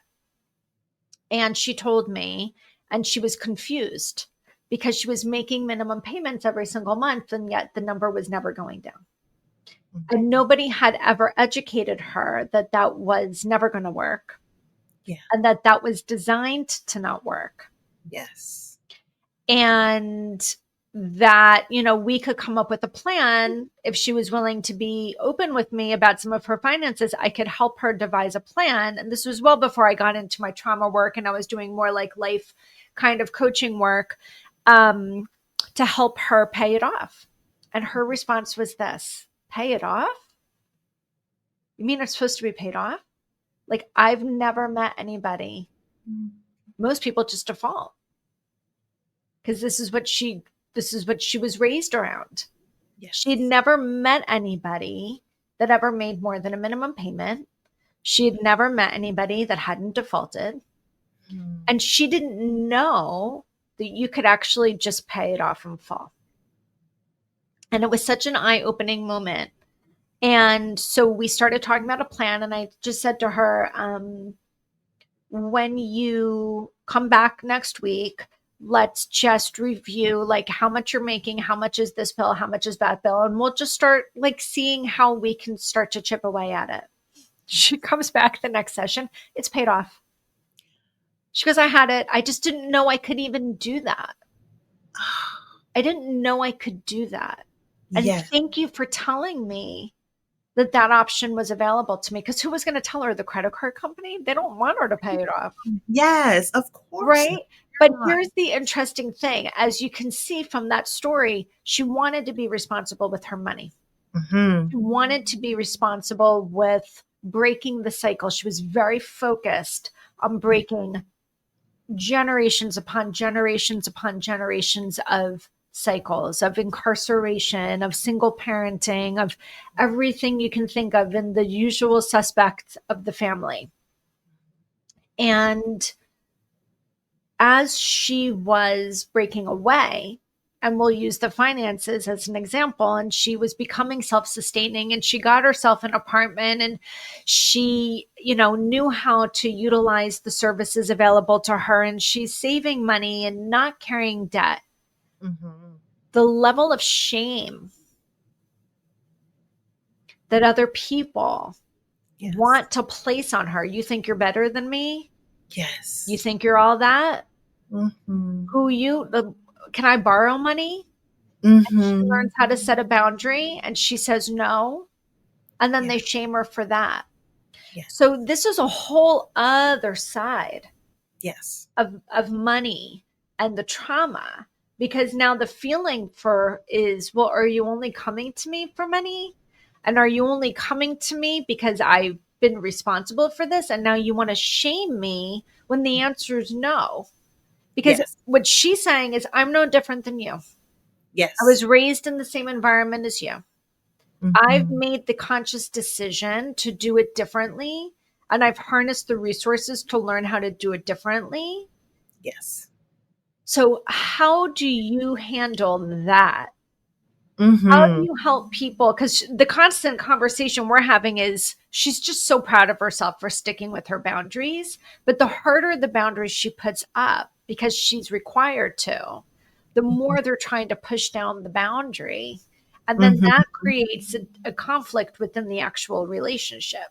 And she told me, and she was confused because she was making minimum payments every single month, and yet the number was never going down. And nobody had ever educated her that that was never going to work, Yeah. and that that was designed to not work. Yes. And that, we could come up with a plan. If she was willing to be open with me about some of her finances, I could help her devise a plan. And this was well before I got into my trauma work, and I was doing more like life kind of coaching work, um, to help her pay it off. And her response was this: pay it off? You mean it's supposed to be paid off? Like, I've never met anybody. Most people just default because this is what she was raised around. Yes. She'd never met anybody that ever made more than a minimum payment. She'd never met anybody that hadn't defaulted. And she didn't know that you could actually just pay it off in full. And it was such an eye-opening moment. And so we started talking about a plan, and I just said to her, when you come back next week, let's just review like how much you're making, how much is this bill, how much is that bill, and we'll just start like seeing how we can start to chip away at it. She comes back the next session, it's paid off. She goes, I had it. I just didn't know I could even do that. I didn't know I could do that. And Yes. thank you for telling me that that option was available to me, because who was going to tell her? The credit card company? They don't want her to pay it off. Yes, of course Right. But not. here's the interesting thing. As you can see from that story, she wanted to be responsible with her money. She wanted to be responsible with breaking the cycle. She was very focused on breaking generations upon generations upon generations of cycles of incarceration, of single parenting, of everything you can think of in the usual suspects of the family. And as she was breaking away, and we'll use the finances as an example, and she was becoming self-sustaining, and she got herself an apartment, and she, knew how to utilize the services available to her, and she's saving money and not carrying debt. The level of shame that other people Yes. want to place on her. You think you're better than me? Yes. You think you're all that? Mhm. Can I borrow money? She Mhm. learns how to set a boundary, and she says no. And then Yeah. they shame her for that. Yeah. So this is a whole other side Yes. of money and the trauma, because now the feeling is, well, are you only coming to me for money? And are you only coming to me because I've been responsible for this? And now you want to shame me, when the answer is no. Because Yes. what she's saying is, I'm no different than you. I Yes. was raised in the same environment as you. I've Mhm. made the conscious decision to do it differently, and I've harnessed the resources to learn how to do it differently. Yes. So, how do you handle that? How do Mhm. you help people? Because the constant conversation we're having is she's just so proud of herself for sticking with her boundaries. But the harder the boundaries she puts up because she's required to, the more they're trying to push down the boundary. And then Mhm. that creates a conflict within the actual relationship.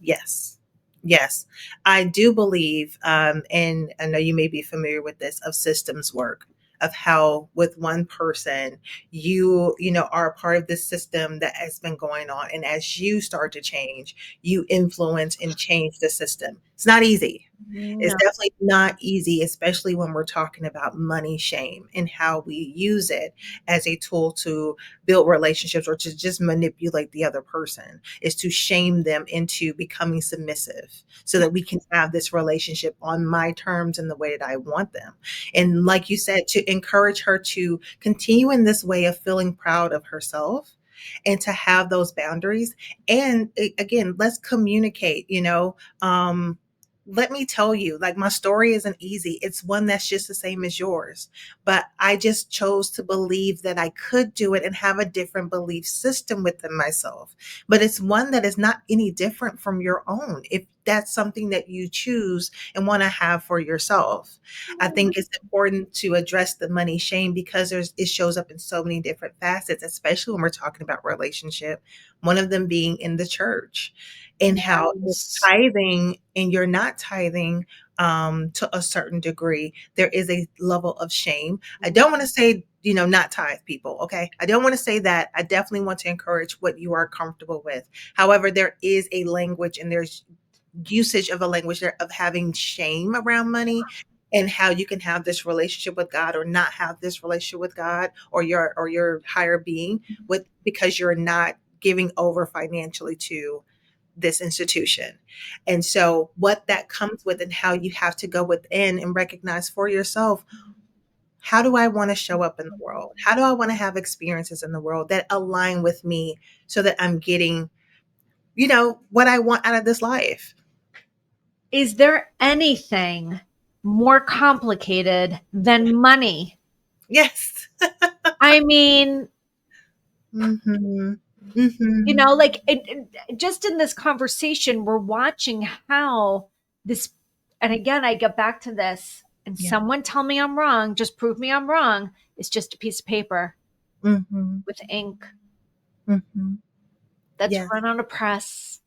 Yes. Yes. I do believe, and I know you may be familiar with this, of systems work, of how with one person, you are a part of this system that has been going on. And as you start to change, you influence and change the system. It's not easy. It's No. definitely not easy, especially when we're talking about money shame and how we use it as a tool to build relationships or to just manipulate the other person, is to shame them into becoming submissive so that we can have this relationship on my terms and the way that I want them. And like you said, to encourage her to continue in this way of feeling proud of herself and to have those boundaries. And again, let's communicate, let me tell you, like, my story isn't easy. It's one that's just the same as yours. But I just chose to believe that I could do it and have a different belief system within myself. But it's one that is not any different from your own. If that's something that you choose and want to have for yourself, I think it's important to address the money shame because it shows up in so many different facets, especially when we're talking about relationship. One of them being in the church and how Yes. tithing and you're not tithing to a certain degree, there is a level of shame. I don't want to say, not tithe people. Okay. I don't want to say that. I definitely want to encourage what you are comfortable with. However, there is a language and there's usage of a language there of having shame around money and how you can have this relationship with God or not have this relationship with God or your higher being with because you're not giving over financially to this institution. And so, what that comes with, and how you have to go within and recognize for yourself, how do I want to show up in the world? How do I want to have experiences in the world that align with me so that I'm getting, what I want out of this life? Is there anything more complicated than money? Yes. I mean, Mhm. Mhm. like just in this conversation, we're watching how this, and again, I get back to this, and Yeah. someone tell me I'm wrong, just prove me I'm wrong. It's just a piece of paper Mhm. with ink Mhm. that's Yes. run on a press,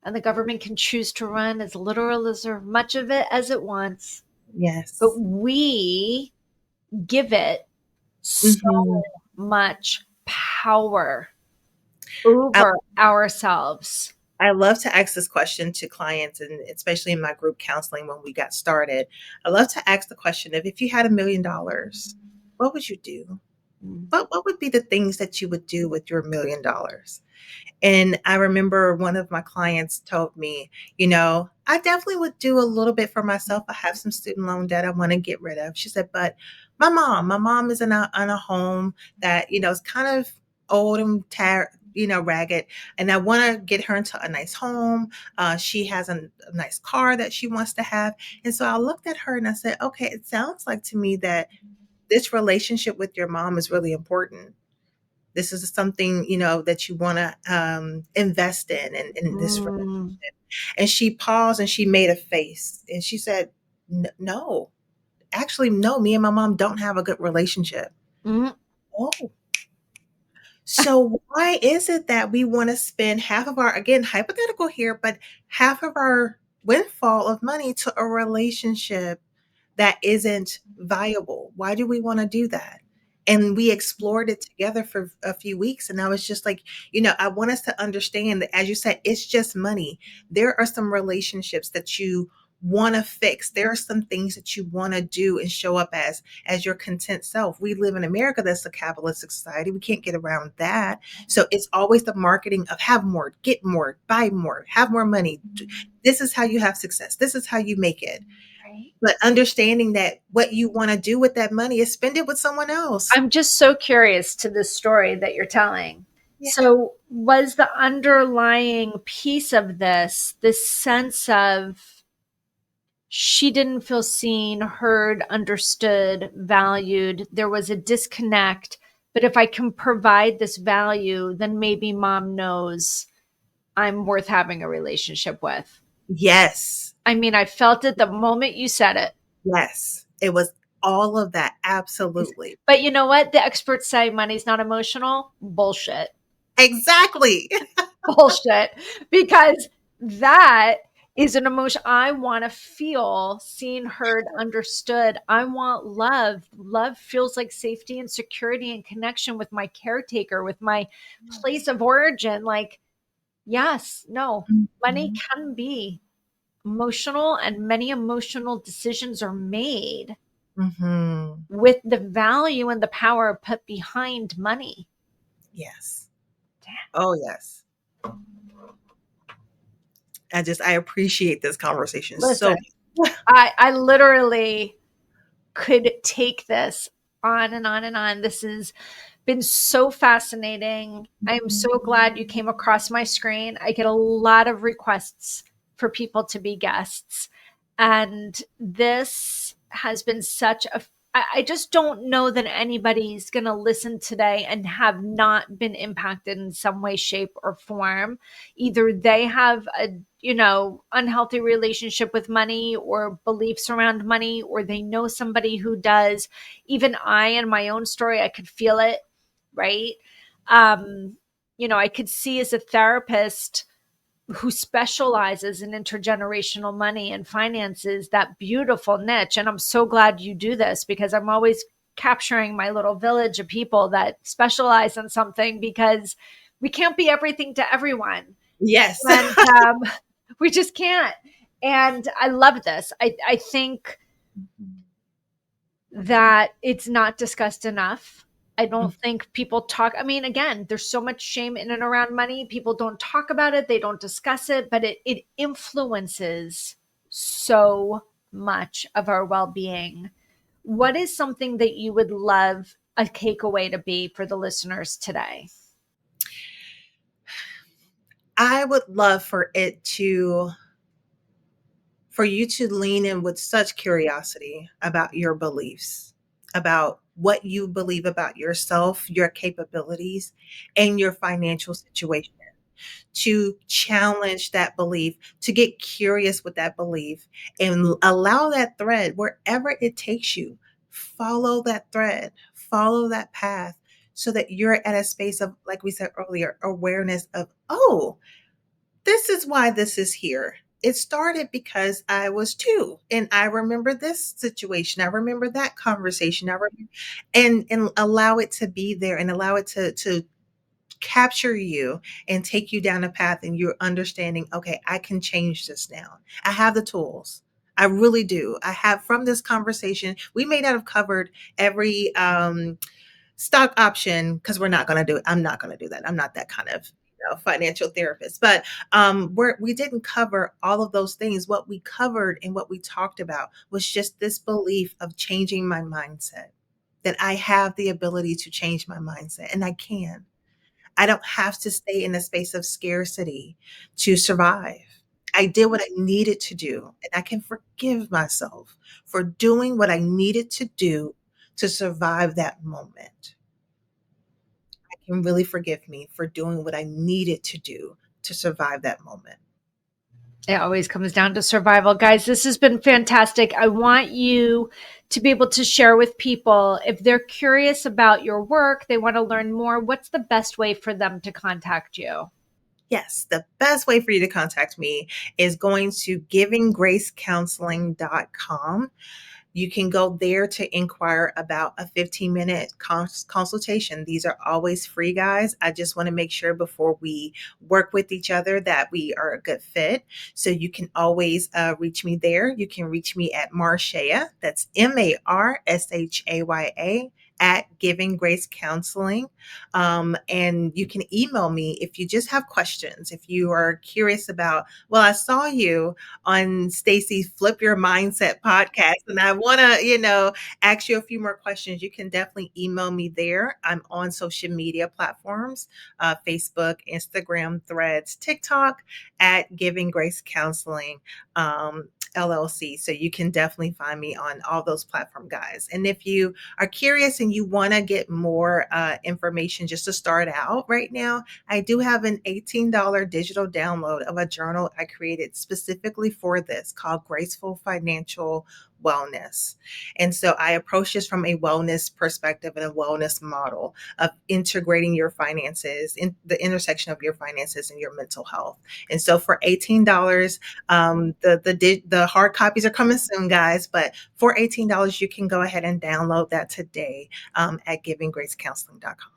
and the government can choose to run as little or much of it as it wants. But Yes. we give it so Mhm. much power I over ourselves. I love to ask this question to clients, and especially in my group counseling when we got started. I love to ask the question of, if you had $1,000,000, what would you do? What would be the things that you would do with your $1,000,000? And I remember one of my clients told me, I definitely would do a little bit for myself. I have some student loan debt I want to get rid of. She said, but my mom is in a home that, is kind of old and ragged. And I want to get her into a nice home. She has a nice car that she wants to have. And so I looked at her and I said, okay, it sounds like to me that this relationship with your mom is really important. This is something, that you want to invest in this Mm, relationship. And she paused and she made a face and she said, No, actually, no, me and my mom don't have a good relationship." mm, Oh, so why is it that we want to spend half of our, again, hypothetical here, but half of our windfall of money to a relationship that isn't viable? Why do we want to do that? And we explored it together for a few weeks. And I was just like, I want us to understand that, as you said, it's just money. There are some relationships that you want to fix. There are some things that you want to do and show up as your content self. We live in America, that's a capitalistic society. We can't get around that. So it's always the marketing of have more, get more, buy more, have more money. This is how you have success. This is how you make it. Right. but understanding that what you want to do with that money is spend it with someone else. I'm just so curious to the story that you're telling. Yeah. So, was the underlying piece of this sense of she didn't feel seen, heard, understood, valued? There was a disconnect. But if I can provide this value, then maybe mom knows I'm worth having a relationship with. Yes. I mean, I felt it the moment you said it. Yes. It was all of that. Absolutely. But you know what? The experts say money's not emotional. Bullshit. Exactly. Bullshit. Because that is an emotion. I want to feel seen, heard, understood. I want love. Love feels like safety and security and connection with my caretaker, with my place of origin. Like, yes, no, money Mhm. can be emotional, and many emotional decisions are made Mhm. with the value and the power put behind money. Yes. Oh, yes. I appreciate this conversation so Listen, much. I literally could take this on and on and on. This has been so fascinating. I am Mhm. so glad you came across my screen. I get a lot of requests for people to be guests. And this has been such a I just don't know that anybody's going to listen today and have not been impacted in some way, shape, or form. Either they have a unhealthy relationship with money or beliefs around money, or they know somebody who does. Even I, in my own story, I could feel it, right? um I could see as a therapist who specializes in intergenerational money and finances, that beautiful niche. And I'm so glad you do this, because I'm always capturing my little village of people that specialize in something, because we can't be everything to everyone. Yes. And we just can't. And I love this. I think that it's not discussed enough. I don't think people talk. I mean, again, there's so much shame in and around money. People don't talk about it, they don't discuss it, but it influences so much of our well being. What is something that you would love a takeaway to be for the listeners today? I would love for you to lean in with such curiosity about your beliefs, about what you believe about yourself, your capabilities, and your financial situation. To challenge that belief, to get curious with that belief, and allow that thread wherever it takes you. Follow that thread, follow that path, so that you're at a space of, like we said earlier, awareness of, oh, this is why this is here. It started because I was two, and I remember this situation. I remember that conversation. I remember, and allow it to be there, and allow it to capture you and take you down a path, and you're understanding, okay, I can change this now. I have the tools. I really do. I have, from this conversation, we may not have covered every stock option, because we're not going to do it. I'm not going to do that. I'm not that kind of financial therapist. But we didn't cover all of those things. What we covered and what we talked about was just this belief of changing my mindset, that I have the ability to change my mindset, and I can. I don't have to stay in a space of scarcity to survive. I did what I needed to do, and I can forgive myself for doing what I needed to do to survive that moment. I can really forgive me for doing what I needed to do to survive that moment. It always comes down to survival. Guys, this has been fantastic. I want you to be able to share with people, if they're curious about your work, they want to learn more, what's the best way for them to contact you? Yes, the best way for you to contact me is going to givinggracecounseling.com. You can go there to inquire about a 15-minute consultation. These are always free, guys. I just want to make sure before we work with each other that we are a good fit. So you can always reach me there. You can reach me at Marshaya. That's Marshaya at Giving Grace Counseling. And you can email me if you just have questions. If you are curious about, well, I saw you on Stacy's Flip Your Mindset podcast, and I want to, ask you a few more questions. You can definitely email me there. I'm on social media platforms, Facebook, Instagram, Threads, TikTok, at Giving Grace Counseling. LLC. So you can definitely find me on all those platform guys. And if you are curious and you want to get more information just to start out right now, I do have an $18 digital download of a journal I created specifically for this called Graceful Financial Wellness. And so I approach this from a wellness perspective and a wellness model of integrating your finances in the intersection of your finances and your mental health. And so for $18, the hard copies are coming soon, guys. But for $18, you can go ahead and download that today at givinggracecounseling.com.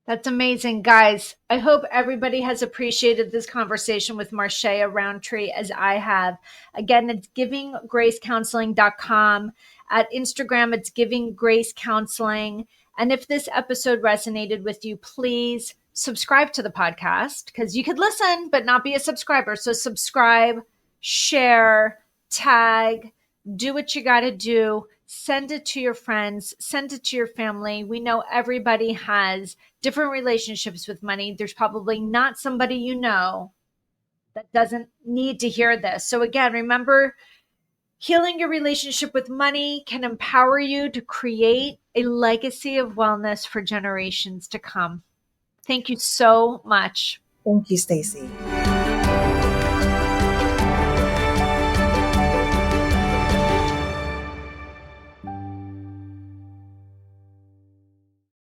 That's amazing, guys. I hope everybody has appreciated this conversation with Marshaya Rountree as I have. Again, it's givinggracecounseling.com. At Instagram, it's Giving Grace Counseling. And if this episode resonated with you, please subscribe to the podcast, because you could listen but not be a subscriber. So subscribe, share, tag, do what you got to do. Send it to your friends, send it to your family. We know everybody has different relationships with money. There's probably not somebody you know that doesn't need to hear this. So again, remember, healing your relationship with money can empower you to create a legacy of wellness for generations to come. Thank you so much. Thank you, Stacy.